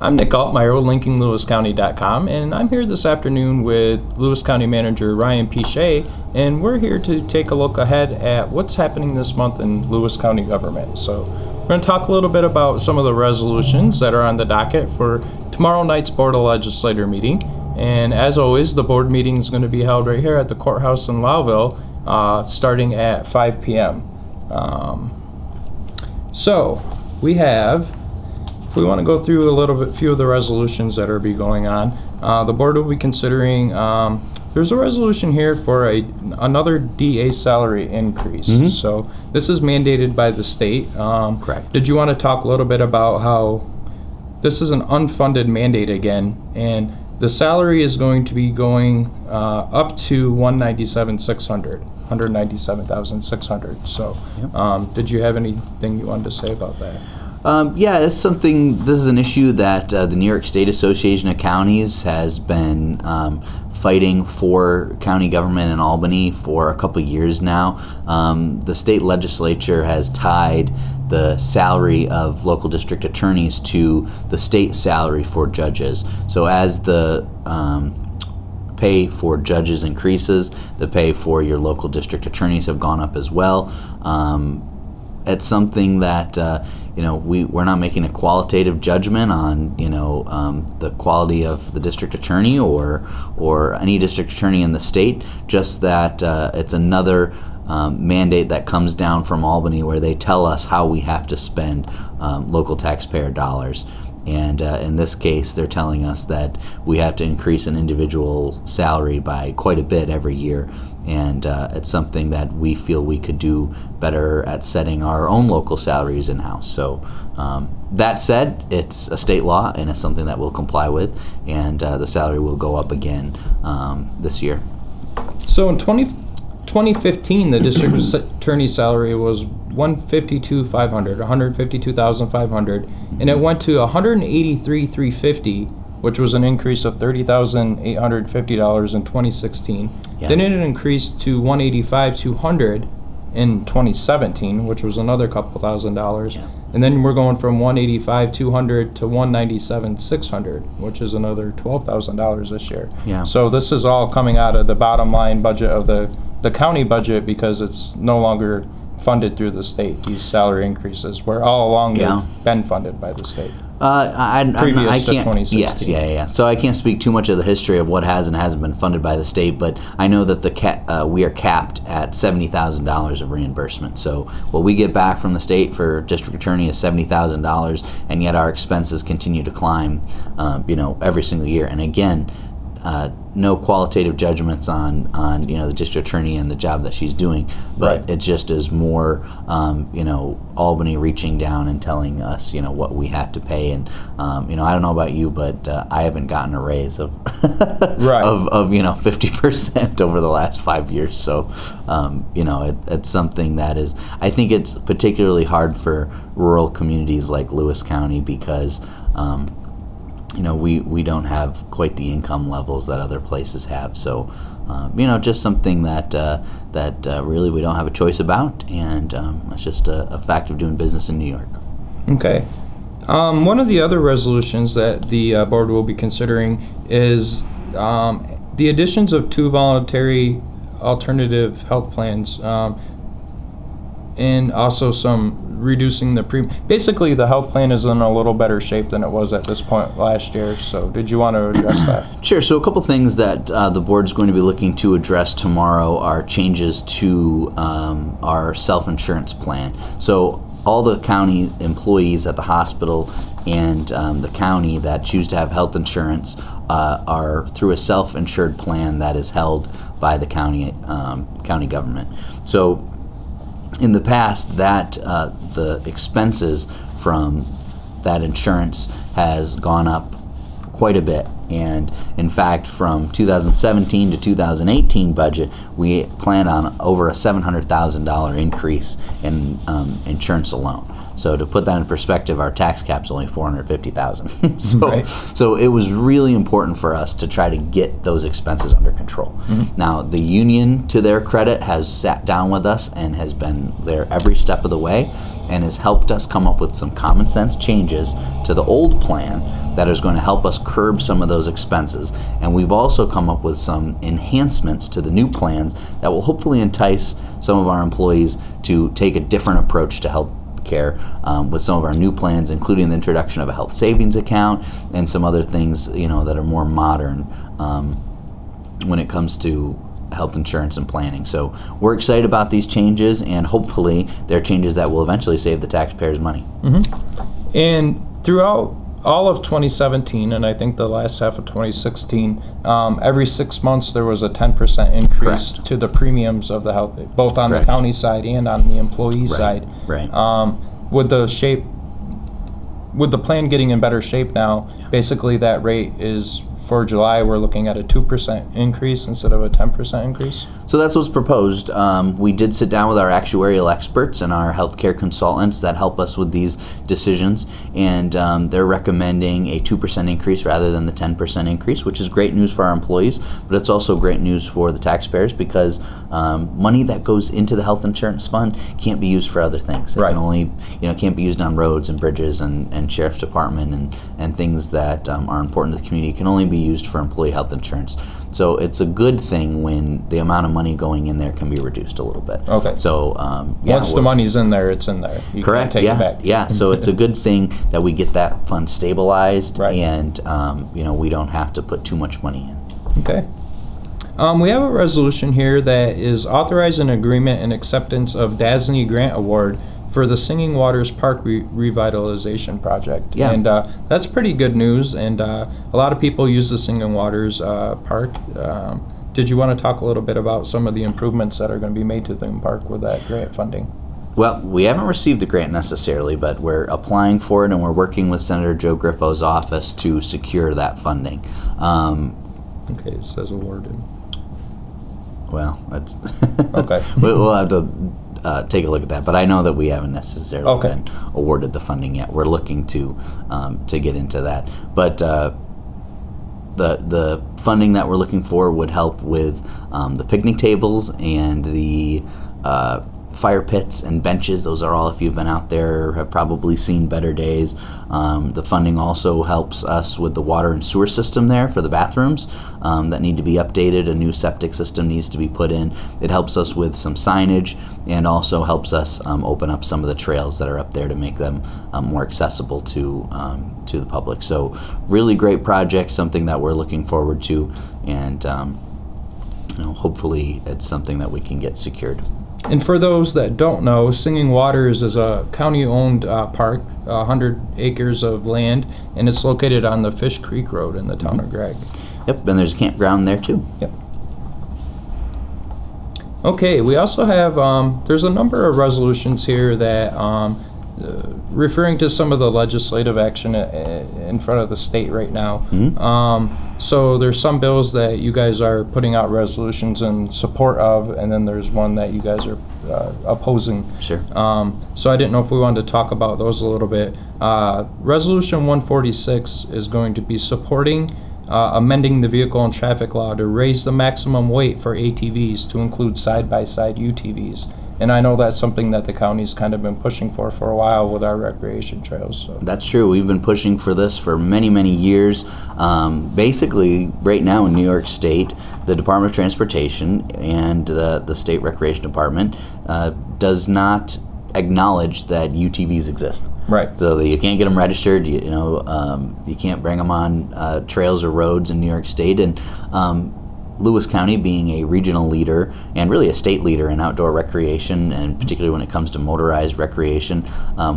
I'm Nick Altmeyer with linkinglewiscounty.com, and I'm here this afternoon with Lewis County Manager Ryan Piche, and we're here to take a look ahead at what's happening this month in Lewis County government. So we're going to talk a little bit about some of the resolutions that are on the docket for tomorrow night's Board of Legislature meeting. And as always, the board meeting is going to be held right here at the courthouse in Lowville, starting at 5 p.m. So we have, if we want to go through a few of the resolutions that are going on, the board will be considering, there's a resolution here for another DA salary increase. So this is mandated by the state. Correct. Did you want to talk a little bit about how this is an unfunded mandate again, and the salary is going to be going up to $197,600. So did you have anything you wanted to say about that? Yeah, it's something. This is an issue that the New York State Association of Counties has been fighting for county government in Albany for a couple years now. The state legislature has tied the salary of local district attorneys to the state salary for judges. So as the pay for judges increases, the pay for your local district attorneys have gone up as well. It's something that we're not making a qualitative judgment on the quality of the district attorney or any district attorney in the state. Just that it's another mandate that comes down from Albany, where they tell us how we have to spend local taxpayer dollars. And in this case, they're telling us that we have to increase an individual salary by quite a bit every year. And it's something that we feel we could do better at setting our own local salaries in-house. So that said, it's a state law, and it's something that we'll comply with, and the salary will go up again this year. So in 2015, the district attorney's salary was $152,500, and it went to $183,350, which was an increase of $30,850 in 2016. Yeah. Then it increased to $185,200 in 2017, which was another couple $1,000. Yeah. And then we're going from $185,200 to $197,600, which is another $12,000 this year. Yeah. So this is all coming out of the bottom line budget of the county budget, because it's no longer funded through the state. These salary increases, where all along they've been funded by the state. Previous to 2016. Yes, yeah. So I can't speak too much of the history of what has and hasn't been funded by the state, but I know that we are capped at $70,000 of reimbursement. So what we get back from the state for district attorney is $70,000, and yet our expenses continue to climb, every single year. And again, no qualitative judgments on the district attorney and the job that she's doing, but it just is more Albany reaching down and telling us what we have to pay. And I don't know about you, but I haven't gotten a raise of of 50% over the last 5 years. So it's something that is, I think it's particularly hard for rural communities like Lewis County, because we don't have quite the income levels that other places have. So, just something that really we don't have a choice about, and it's just a fact of doing business in New York. Okay. One of the other resolutions that the board will be considering is the additions of 2 voluntary alternative health plans, and also some reducing the premium. Basically, the health plan is in a little better shape than it was at this point last year. So did you want to address that? Sure. So a couple things that the board is going to be looking to address tomorrow are changes to our self-insurance plan. So all the county employees at the hospital and the county that choose to have health insurance are through a self-insured plan that is held by the county government. So in the past, that the expenses from that insurance has gone up quite a bit, and in fact, from 2017 to 2018 budget, we planned on over a $700,000 increase in insurance alone. So to put that in perspective, our tax cap's only $450,000. So it was really important for us to try to get those expenses under control. Now, the union, to their credit, has sat down with us and has been there every step of the way. and has helped us come up with some common sense changes to the old plan that is going to help us curb some of those expenses. And we've also come up with some enhancements to the new plans that will hopefully entice some of our employees to take a different approach to health care with some of our new plans, including the introduction of a health savings account and some other things, that are more modern when it comes to health insurance and planning. So we're excited about these changes, and hopefully they're changes that will eventually save the taxpayers money. Mm-hmm. And throughout all of 2017, and I think the last half of 2016, every 6 months there was a 10% increase to the premiums of the health, both on the county side and on the employee side. Right. With the plan getting in better shape now, basically that rate is, for July, we're looking at a 2% increase instead of a 10% increase. So that's what's proposed. We did sit down with our actuarial experts and our healthcare consultants that help us with these decisions, and they're recommending a 2% increase rather than the 10% increase, which is great news for our employees, but it's also great news for the taxpayers because money that goes into the health insurance fund can't be used for other things. It can only, can't be used on roads and bridges and sheriff's department and things that are important to the community. It can only be used for employee health insurance. So it's a good thing when the amount of money going in there can be reduced a little bit. Okay. So once the money's in there, it's in there. You correct. Can't take it back. Yeah. So it's a good thing that we get that fund stabilized, and we don't have to put too much money in. Okay. We have a resolution here that is authorizing agreement and acceptance of DASNY grant award for the Singing Waters Park revitalization project. Yeah. And that's pretty good news, and a lot of people use the Singing Waters Park. Did you want to talk a little bit about some of the improvements that are going to be made to the park with that grant funding? Well, we haven't received the grant necessarily, but we're applying for it, and we're working with Senator Joe Griffo's office to secure that funding. Okay, it says awarded. Well, that's okay. We'll have to take a look at that, but I know that we haven't necessarily been awarded the funding yet. We're looking to get into that, but the funding that we're looking for would help with the picnic tables and the fire pits and benches. Those are all, if you've been out there, have probably seen better days. The funding also helps us with the water and sewer system there for the bathrooms that need to be updated. A new septic system needs to be put in. It helps us with some signage and also helps us open up some of the trails that are up there to make them more accessible to the public. So really great project, something that we're looking forward to, and hopefully it's something that we can get secured. And for those that don't know, Singing Waters is a county-owned park, 100 acres of land, and it's located on the Fish Creek Road in the town of Gregg. Yep, and there's a campground there too. Yep. Okay, we also have, there's a number of resolutions here that referring to some of the legislative action in front of the state right now. So there's some bills that you guys are putting out resolutions in support of, and then there's one that you guys are opposing. Sure. So I didn't know if we wanted to talk about those a little bit. Resolution 146 is going to be supporting amending the vehicle and traffic law to raise the maximum weight for ATVs to include side-by-side UTVs. And I know that's something that the county's kind of been pushing for a while with our recreation trails. So. That's true. We've been pushing for this for many, many years. Basically, right now in New York State, the Department of Transportation and the State Recreation Department does not acknowledge that UTVs exist. Right. So you can't get them registered. You can't bring them on trails or roads in New York State, and Lewis County, being a regional leader and really a state leader in outdoor recreation, and particularly when it comes to motorized recreation,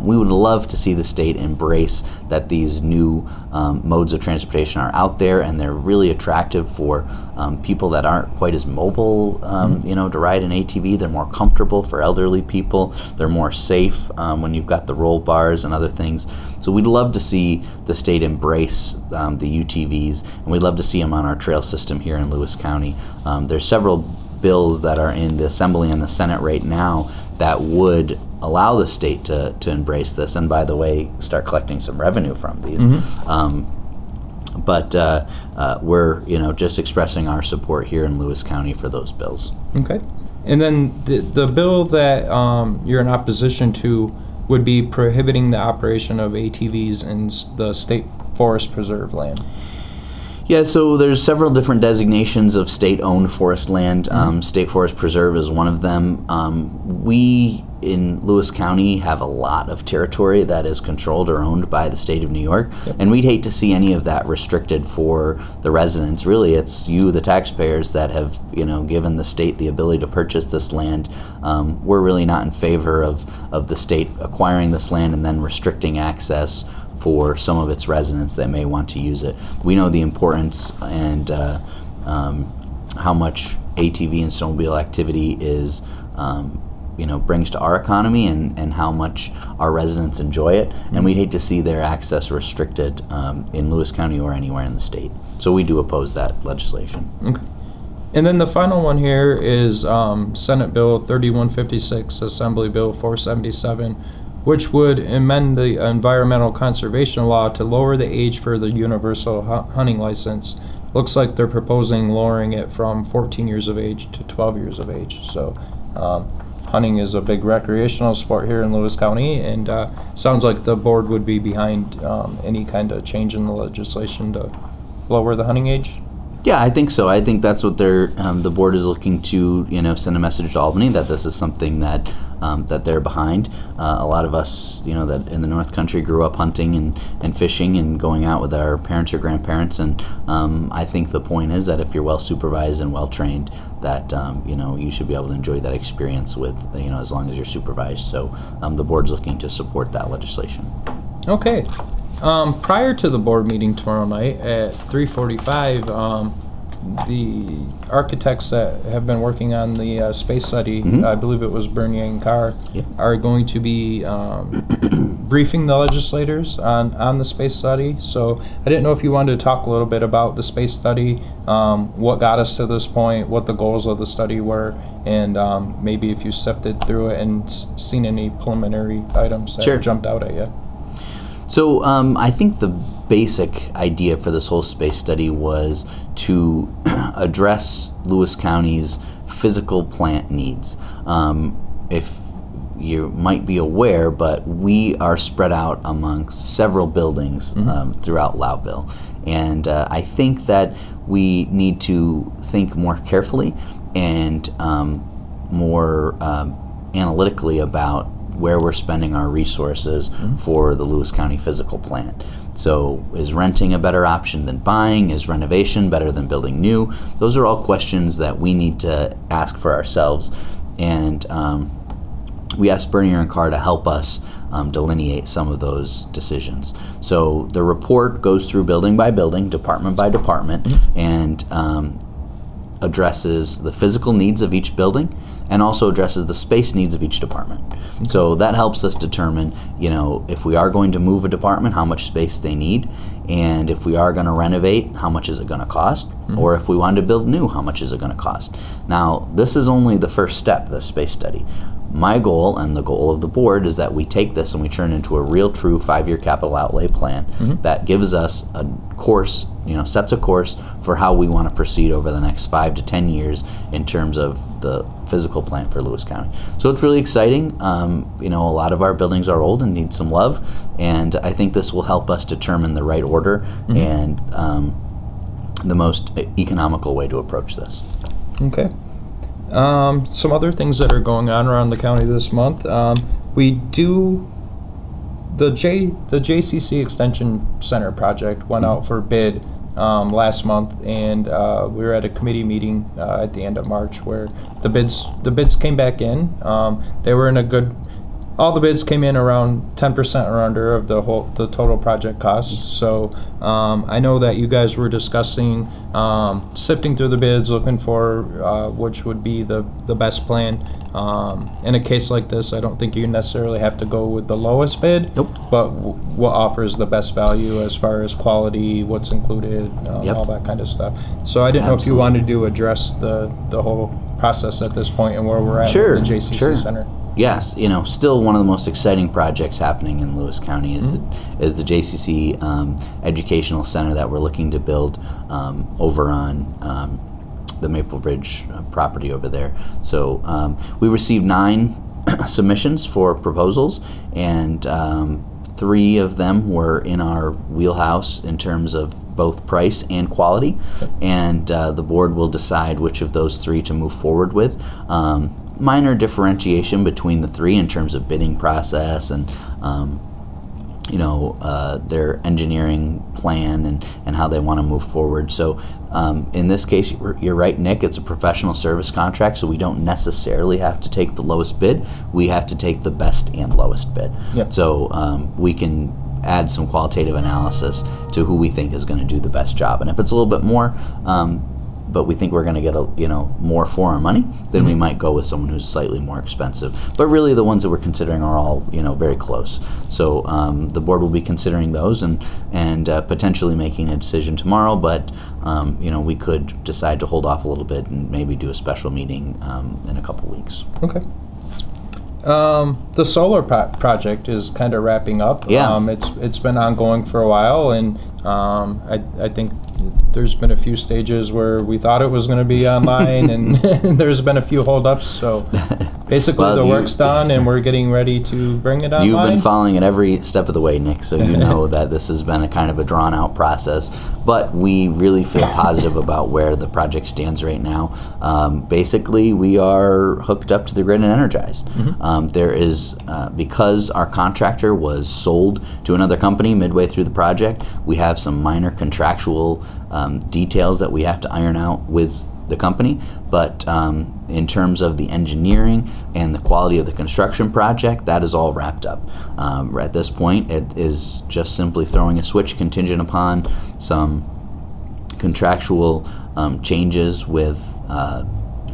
we would love to see the state embrace that these new modes of transportation are out there, and they're really attractive for people that aren't quite as mobile, to ride an ATV. They're more comfortable for elderly people. They're more safe when you've got the roll bars and other things. So we'd love to see the state embrace the UTVs, and we'd love to see them on our trail system here in Lewis County. There's several bills that are in the Assembly and the Senate right now that would allow the state to embrace this, and by the way, start collecting some revenue from these. But we're just expressing our support here in Lewis County for those bills. Okay. And then the bill that you're in opposition to would be prohibiting the operation of ATVs in the state forest preserve land. Yeah, so there's several different designations of state-owned forest land. State Forest Preserve is one of them. We in Lewis County have a lot of territory that is controlled or owned by the state of New York, and we'd hate to see any of that restricted for the residents. Really, it's you, the taxpayers, that have given the state the ability to purchase this land. We're really not in favor of the state acquiring this land and then restricting access for some of its residents that may want to use it. We know the importance and how much ATV and snowmobile activity is brings to our economy and how much our residents enjoy it, and we'd hate to see their access restricted in Lewis County or anywhere in the state. So we do oppose that legislation. Okay. And then the final one here is Senate Bill 3156, Assembly Bill 477, which would amend the environmental conservation law to lower the age for the universal hunting license. Looks like they're proposing lowering it from 14 years of age to 12 years of age. So hunting is a big recreational sport here in Lewis County, and sounds like the board would be behind any kind of change in the legislation to lower the hunting age. Yeah, I think so. I think that's what the board is looking to, send a message to Albany that this is something that that they're behind. A lot of us, that in the North Country grew up hunting and fishing and going out with our parents or grandparents, and I think the point is that if you're well supervised and well trained, that you should be able to enjoy that experience with as long as you're supervised. So the board's looking to support that legislation. Okay. Prior to the board meeting tomorrow night at 3:45, the architects that have been working on the space study, I believe it was Bernier and Carr, are going to be briefing the legislators on the space study. So I didn't know if you wanted to talk a little bit about the space study, what got us to this point, what the goals of the study were, and maybe if you sifted through it and seen any preliminary items that jumped out at you. So I think the basic idea for this whole space study was to address Lewis County's physical plant needs. If you might be aware, but we are spread out among several buildings throughout Loudville. And I think that we need to think more carefully and more analytically about where we're spending our resources for the Lewis County physical plant. So is renting a better option than buying? Is renovation better than building new? Those are all questions that we need to ask for ourselves. And we asked Bernier and Carr to help us delineate some of those decisions. So the report goes through building by building, department by department, and addresses the physical needs of each building and also addresses the space needs of each department. So that helps us determine, if we are going to move a department, how much space they need, and if we are going to renovate, how much is it going to cost, or if we want to build new, how much is it going to cost. Now, this is only the first step, the space study. My goal and the goal of the board is that we take this and we turn it into a real true 5-year capital outlay plan that gives us a course, sets a course for how we want to proceed over the next 5 to 10 years in terms of the physical plant for Lewis County. So it's really exciting. A lot of our buildings are old and need some love, and I think this will help us determine the right order and the most economical way to approach this. Okay. Some other things that are going on around the county this month. We do the JCC Extension Center project went out for bid last month, and we were at a committee meeting at the end of March where the bids came back in. They were in a good. All the bids came in around 10% or under of the total project cost. So I know that you guys were discussing sifting through the bids, looking for which would be the best plan. In a case like this, I don't think you necessarily have to go with the lowest bid, but what offers the best value as far as quality, what's included, all that kind of stuff. So I didn't know if you wanted to address the whole process at this point and where we're at with the JCC Center. Yes, still one of the most exciting projects happening in Lewis County is the JCC Educational Center that we're looking to build over on the Maple Ridge property over there. So we received 9 submissions for proposals, and 3 of them were in our wheelhouse in terms of both price and quality, and the board will decide which of those 3 to move forward with. Minor differentiation between the 3 in terms of bidding process and their engineering plan and how they want to move forward. So in this case, you're right, Nick, it's a professional service contract, so we don't necessarily have to take the lowest bid. We have to take the best and lowest bid. Yep. So we can add some qualitative analysis to who we think is going to do the best job. And if it's a little bit more, but we think we're going to get more for our money, then we might go with someone who's slightly more expensive. But really, the ones that we're considering are all very close. So the board will be considering those and potentially making a decision tomorrow. But we could decide to hold off a little bit and maybe do a special meeting in a couple weeks. Okay. The solar project is kind of wrapping up. Yeah. It's been ongoing for a while, and I think there's been a few stages where we thought it was going to be online, and there's been a few holdups. So basically, the work's done, and we're getting ready to bring it online. You've been following it every step of the way, Nick, so you know that this has been a kind of a drawn-out process. But we really feel positive about where the project stands right now. Basically, we are hooked up to the grid and energized. There is, because our contractor was sold to another company midway through the project, we have some minor contractual details that we have to iron out with the company, but in terms of the engineering and the quality of the construction project, that is all wrapped up. At this point, it is just simply throwing a switch contingent upon some contractual changes with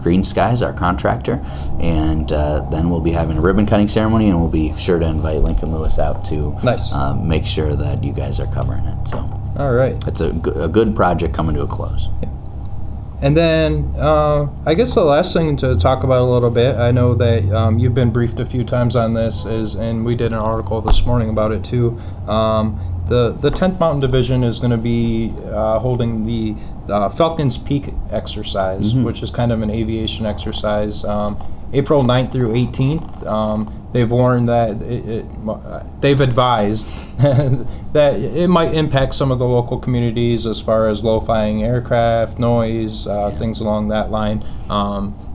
Green Skies, our contractor, and then we'll be having a ribbon cutting ceremony, and we'll be sure to invite Lincoln Lewis out to make sure that you guys are covering it. So, all right, it's a good project coming to a close. Yeah. And then I guess the last thing to talk about a little bit, I know that you've been briefed a few times on this, and we did an article this morning about it too. The 10th Mountain Division is going to be holding the Falcons Peak exercise, which is kind of an aviation exercise, April 9th through 18th. They've warned that they've advised that it might impact some of the local communities as far as low-flying aircraft, noise, things along that line.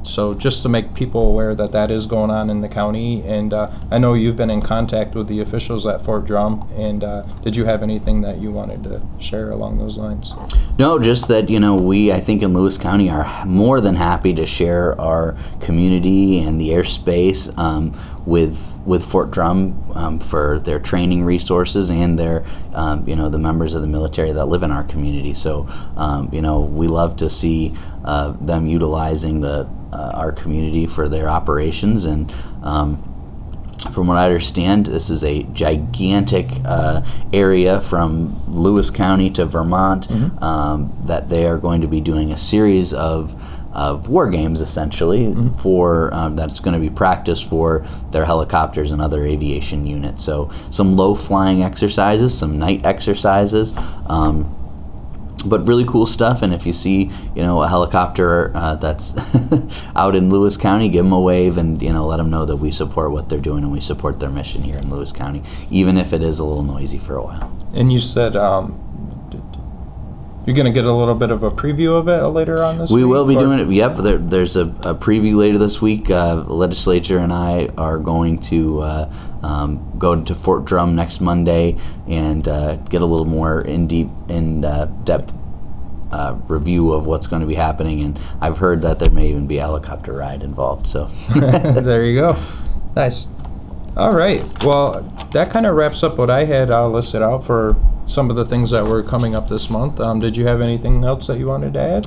So just to make people aware that that is going on in the county, and I know you've been in contact with the officials at Fort Drum, and did you have anything that you wanted to share along those lines? No, just that, we, I think in Lewis County, are more than happy to share our community and the airspace with Fort Drum for their training resources and their, the members of the military that live in our community. So, we love to see them utilizing our community for their operations. And from what I understand, this is a gigantic area from Lewis County to Vermont that they are going to be doing a series of war games, essentially, for that's going to be practice for their helicopters and other aviation units. So some low-flying exercises, some night exercises, but really cool stuff. And if you see, a helicopter that's out in Lewis County, give them a wave and, let them know that we support what they're doing and we support their mission here in Lewis County, even if it is a little noisy for a while. And you said you're going to get a little bit of a preview of it later on this week? We will be doing it. Yep, there's a preview later this week. The legislature and I are going to go to Fort Drum next Monday and get a little more in-depth review of what's going to be happening. And I've heard that there may even be a helicopter ride involved. So there you go. Nice. All right. Well, that kind of wraps up what I had listed out for some of the things that were coming up this month. Did you have anything else that you wanted to add?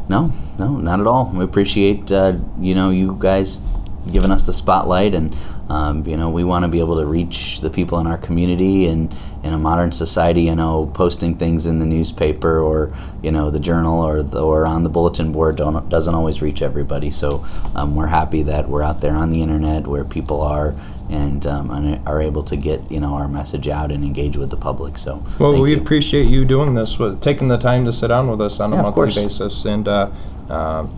No, not at all. We appreciate you guys giving us the spotlight, and we want to be able to reach the people in our community, and in a modern society, posting things in the newspaper or the journal or on the bulletin board doesn't always reach everybody. So we're happy that we're out there on the internet where people are, and are able to get our message out and engage with the public. So we appreciate you doing this, taking the time to sit down with us on a monthly basis. And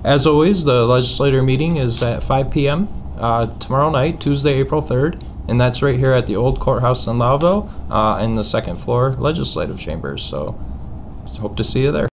as always, the legislator meeting is at 5 p.m. tomorrow night, Tuesday, April 3rd, and that's right here at the old courthouse in Lowville in the second floor legislative chambers. So hope to see you there.